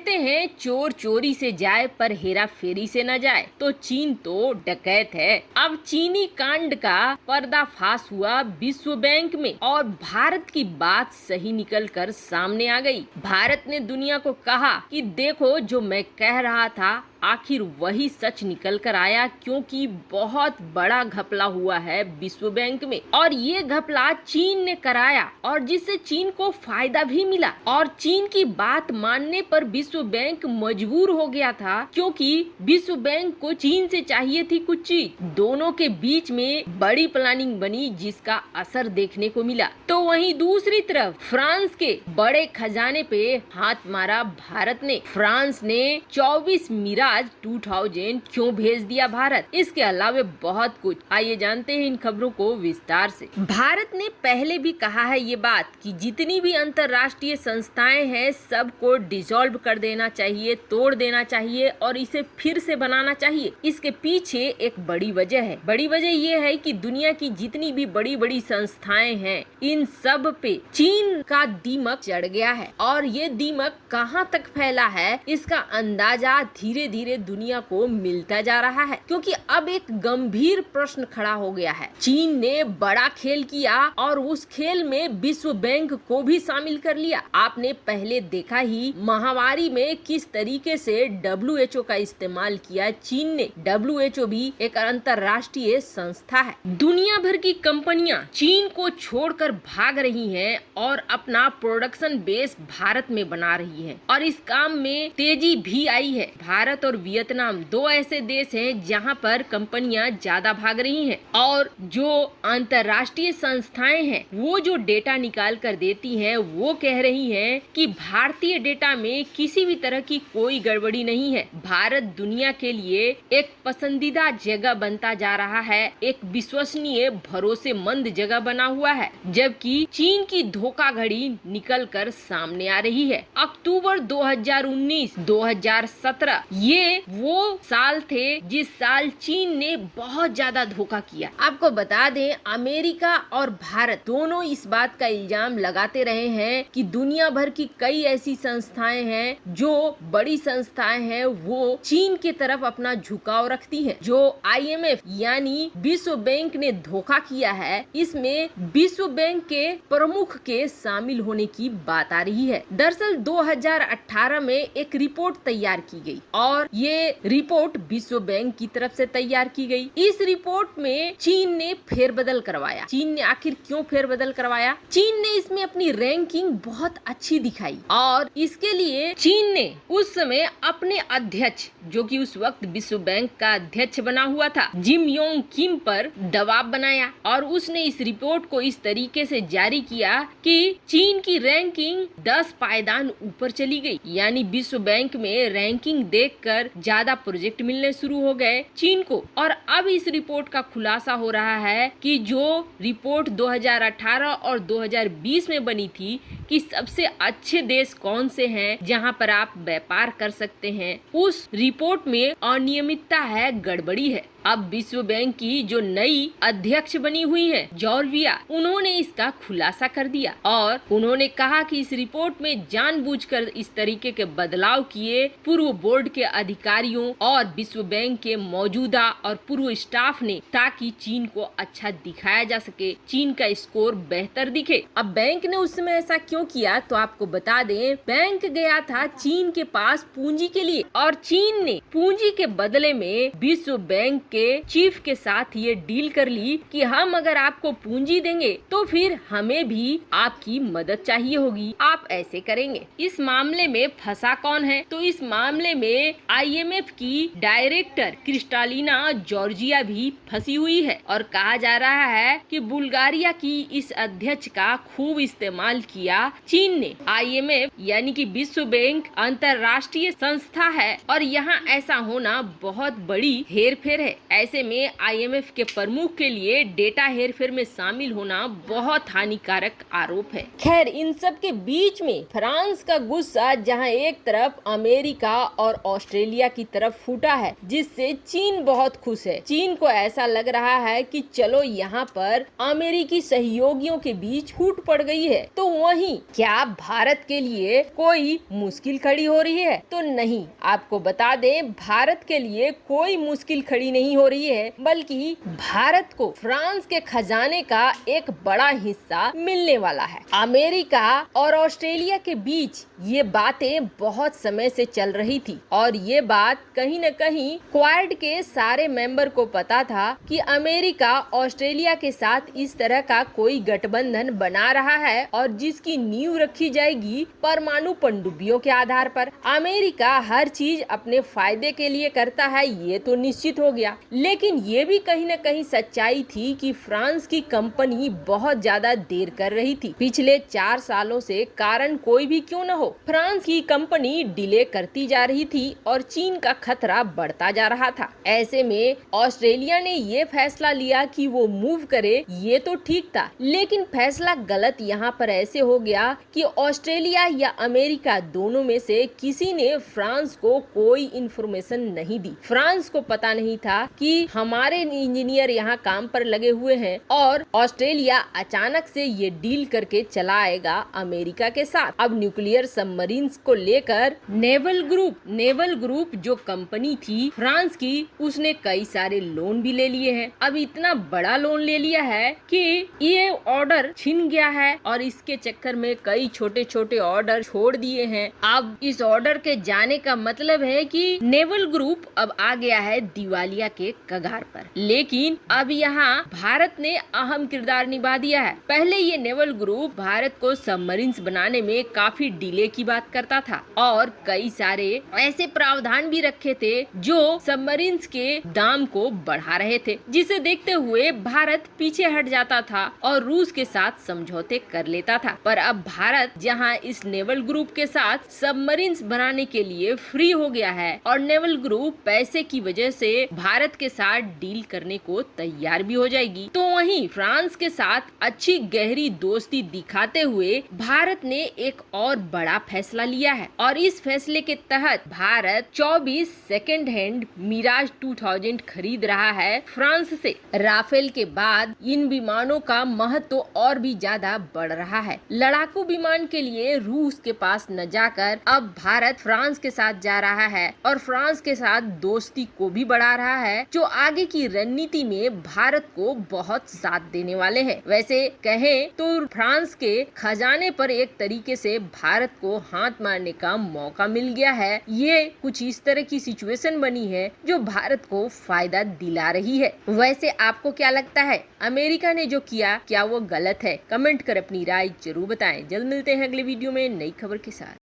कहते हैं चोर चोरी से जाए पर हेरा फेरी से न जाए, तो चीन तो डकैत है। अब चीनी कांड का पर्दाफाश हुआ विश्व बैंक में और भारत की बात सही निकलकर सामने आ गई। भारत ने दुनिया को कहा कि देखो जो मैं कह रहा था आखिर वही सच निकल कर आया, क्योंकि बहुत बड़ा घपला हुआ है विश्व बैंक में और ये घपला चीन ने कराया और जिससे चीन को फायदा भी मिला। और चीन की बात मानने पर विश्व बैंक मजबूर हो गया था, क्योंकि विश्व बैंक को चीन से चाहिए थी कुछ चीज। दोनों के बीच में बड़ी प्लानिंग बनी जिसका असर देखने को मिला। तो वहीं दूसरी तरफ फ्रांस के बड़े खजाने पे हाथ मारा भारत ने। फ्रांस ने 24 मिराज 2000 क्यों भेज दिया भारत, इसके अलावा बहुत कुछ। आइए जानते हैं इन खबरों को विस्तार से। भारत ने पहले भी कहा है ये बात कि जितनी भी अंतर्राष्ट्रीय संस्थाएं हैं सबको डिसॉल्व कर देना चाहिए, तोड़ देना चाहिए और इसे फिर से बनाना चाहिए। इसके पीछे एक बड़ी वजह है। बड़ी वजह ये है कि दुनिया की जितनी भी बड़ी बड़ी संस्थाएं हैं इन सब पे चीन का दीमक चढ़ गया है और ये दीमक कहाँ तक फैला है इसका अंदाजा धीरे धीरे दुनिया को मिलता जा रहा है, क्योंकि अब एक गंभीर प्रश्न खड़ा हो गया है। चीन ने बड़ा खेल किया और उस खेल में विश्व बैंक को भी शामिल कर लिया। आपने पहले देखा ही महामारी में किस तरीके से WHO का इस्तेमाल किया चीन ने। WHO भी एक अंतर्राष्ट्रीय संस्था है। दुनिया भर की कंपनियां चीन को छोड़कर भाग रही हैं और अपना प्रोडक्शन बेस भारत में बना रही हैं और इस काम में तेजी भी आई है। भारत और वियतनाम दो ऐसे देश हैं जहां पर कंपनियां ज्यादा भाग रही हैं और जो अंतर्राष्ट्रीय संस्थाएं हैं वो जो डेटा निकाल कर देती हैं वो कह रही हैं कि भारतीय डेटा में किसी भी तरह की कोई गड़बड़ी नहीं है। भारत दुनिया के लिए एक पसंदीदा जगह बनता जा रहा है, एक विश्वसनीय भरोसेमंद जगह बना हुआ है, जबकि चीन की धोखाधड़ी निकल कर सामने आ रही है। अक्टूबर 2019, 2017 ये वो साल थे जिस साल चीन ने बहुत ज्यादा धोखा किया। आपको बता दें अमेरिका और भारत दोनों इस बात का इल्जाम लगाते रहे हैं कि दुनिया भर की कई ऐसी संस्थाएं हैं जो बड़ी संस्थाएं हैं वो चीन की तरफ अपना झुकाव रखती हैं। जो IMF यानी विश्व बैंक ने धोखा किया है इसमें विश्व बैंक के प्रमुख के शामिल होने की बात आ रही है। दरअसल 2018 में एक रिपोर्ट तैयार की गई और ये रिपोर्ट विश्व बैंक की तरफ से तैयार की गई। इस रिपोर्ट में चीन ने फेरबदल करवाया। चीन ने आखिर क्यों फेरबदल करवाया? चीन ने इसमें अपनी रैंकिंग बहुत अच्छी दिखाई और इसके लिए चीन ने उस समय अपने अध्यक्ष जो कि उस वक्त विश्व बैंक का अध्यक्ष बना हुआ था जिम योंग किम पर दबाव बनाया और उसने इस रिपोर्ट को इस तरीके से जारी किया कि चीन की रैंकिंग 10 पायदान ऊपर चली गई। यानी विश्व बैंक में रैंकिंग देखकर ज्यादा प्रोजेक्ट मिलने शुरू हो गए चीन को। और अब इस रिपोर्ट का खुलासा हो रहा है कि जो रिपोर्ट 2018 और 2020 में बनी थी कि सबसे अच्छे देश कौन से हैं जहां पर आप व्यापार कर सकते हैं, उस रिपोर्ट में अनियमितता है, गड़बड़ी है। अब विश्व बैंक की जो नई अध्यक्ष बनी हुई है जॉर्जिया, उन्होंने इसका खुलासा कर दिया और उन्होंने कहा कि इस रिपोर्ट में जानबूझकर इस तरीके के बदलाव किए पूर्व बोर्ड के अधिकारियों और विश्व बैंक के मौजूदा और पूर्व स्टाफ ने, ताकि चीन को अच्छा दिखाया जा सके, चीन का स्कोर बेहतर दिखे। अब बैंक ने उस समय ऐसा क्यों किया तो आपको बता दें, बैंक गया था चीन के पास पूंजी के लिए और चीन ने पूंजी के बदले में विश्व बैंक के चीफ के साथ ये डील कर ली कि हम अगर आपको पूंजी देंगे तो फिर हमें भी आपकी मदद चाहिए होगी, आप ऐसे करेंगे। इस मामले में फंसा कौन है? तो इस मामले में IMF की डायरेक्टर क्रिस्टालिना जॉर्जिया भी फंसी हुई है और कहा जा रहा है कि बुल्गारिया की इस अध्यक्ष का खूब इस्तेमाल किया चीन ने। IMF यानी कि विश्व बैंक अंतर्राष्ट्रीय संस्था है और यहाँ ऐसा होना बहुत बड़ी हेरफेर है। ऐसे में IMF के प्रमुख के लिए डेटा हेरफेर में शामिल होना बहुत हानिकारक आरोप है। खैर इन सब के बीच में फ्रांस का गुस्सा जहां एक तरफ अमेरिका और ऑस्ट्रेलिया की तरफ फूटा है, जिससे चीन बहुत खुश है। चीन को ऐसा लग रहा है कि चलो यहाँ पर अमेरिकी सहयोगियों के बीच फूट पड़ गई है। तो वहीं नहीं। क्या भारत के लिए कोई मुश्किल खड़ी हो रही है? तो नहीं, आपको बता दें भारत के लिए कोई मुश्किल खड़ी नहीं हो रही है, बल्कि भारत को फ्रांस के खजाने का एक बड़ा हिस्सा मिलने वाला है। अमेरिका और ऑस्ट्रेलिया के बीच ये बातें बहुत समय से चल रही थी और ये बात कहीं न कहीं क्वाड के सारे मेंबर को पता था कि अमेरिका ऑस्ट्रेलिया के साथ इस तरह का कोई गठबंधन बना रहा है और जिसकी नींव रखी जाएगी परमाणु पनडुब्बियों के आधार पर। अमेरिका हर चीज अपने फायदे के लिए करता है, ये तो निश्चित हो गया, लेकिन ये भी कहीं न कहीं सच्चाई थी कि फ्रांस की कंपनी बहुत ज्यादा देर कर रही थी। पिछले 4 सालों से कारण कोई भी क्यों न हो, फ्रांस की कंपनी डिले करती जा रही थी और चीन का खतरा बढ़ता जा रहा था। ऐसे में ऑस्ट्रेलिया ने ये फैसला लिया कि वो मूव करे, ये तो ठीक था, लेकिन फैसला गलत यहाँ पर ऐसे हो गया कि ऑस्ट्रेलिया या अमेरिका दोनों में से किसी ने फ्रांस को कोई इंफॉर्मेशन नहीं दी। फ्रांस को पता नहीं था कि हमारे इंजीनियर यहाँ काम पर लगे हुए हैं और ऑस्ट्रेलिया अचानक से ये डील करके चला आएगा अमेरिका के साथ। अब न्यूक्लियर सबमरीन्स को लेकर नेवल ग्रुप जो कंपनी थी फ्रांस की, उसने कई सारे लोन भी ले लिए हैं। अब इतना बड़ा लोन ले लिया है कि ये ऑर्डर छिन गया है और इसके चक्कर में कई छोटे छोटे ऑर्डर छोड़ दिए हैं। अब इस ऑर्डर के जाने का मतलब है कि नेवल ग्रुप अब आ गया है दिवालिया के कगार पर। लेकिन अब यहाँ भारत ने अहम किरदार निभा दिया है। पहले ये नेवल ग्रुप भारत को सबमरीन्स बनाने में काफी डिले की बात करता था और कई सारे ऐसे प्रावधान भी रखे थे जो सबमरीन्स के दाम को बढ़ा रहे थे, जिसे देखते हुए भारत पीछे हट जाता था और रूस के साथ समझौते कर लेता था। पर अब भारत जहां इस नेवल ग्रुप के साथ सबमरीन्स बनाने के लिए फ्री हो गया है और नेवल ग्रुप पैसे की वजह से भारत के साथ डील करने को तैयार भी हो जाएगी, तो वहीं फ्रांस के साथ अच्छी गहरी दोस्ती दिखाते हुए भारत ने एक और बड़ा फैसला लिया है और इस फैसले के तहत भारत 24 सेकेंड हैंड मिराज 2000 खरीद रहा है फ्रांस से। राफेल के बाद इन विमानों का महत्व और भी ज्यादा बढ़ रहा है। लड़ाकू विमान के लिए रूस के पास न जाकर अब भारत फ्रांस के साथ जा रहा है और फ्रांस के साथ दोस्ती को भी बढ़ा रहा है, जो आगे की रणनीति में भारत को बहुत साथ देने वाले हैं। वैसे कहें तो फ्रांस के खजाने पर एक तरीके से भारत को हाथ मारने का मौका मिल गया है। ये कुछ इस तरह की सिचुएशन बनी है जो भारत को फायदा दिला रही है। वैसे आपको क्या लगता है, अमेरिका ने जो किया क्या वो गलत है? कमेंट कर अपनी राय जरूर बताएं। जल्द मिलते हैं अगले वीडियो में नई खबर के साथ।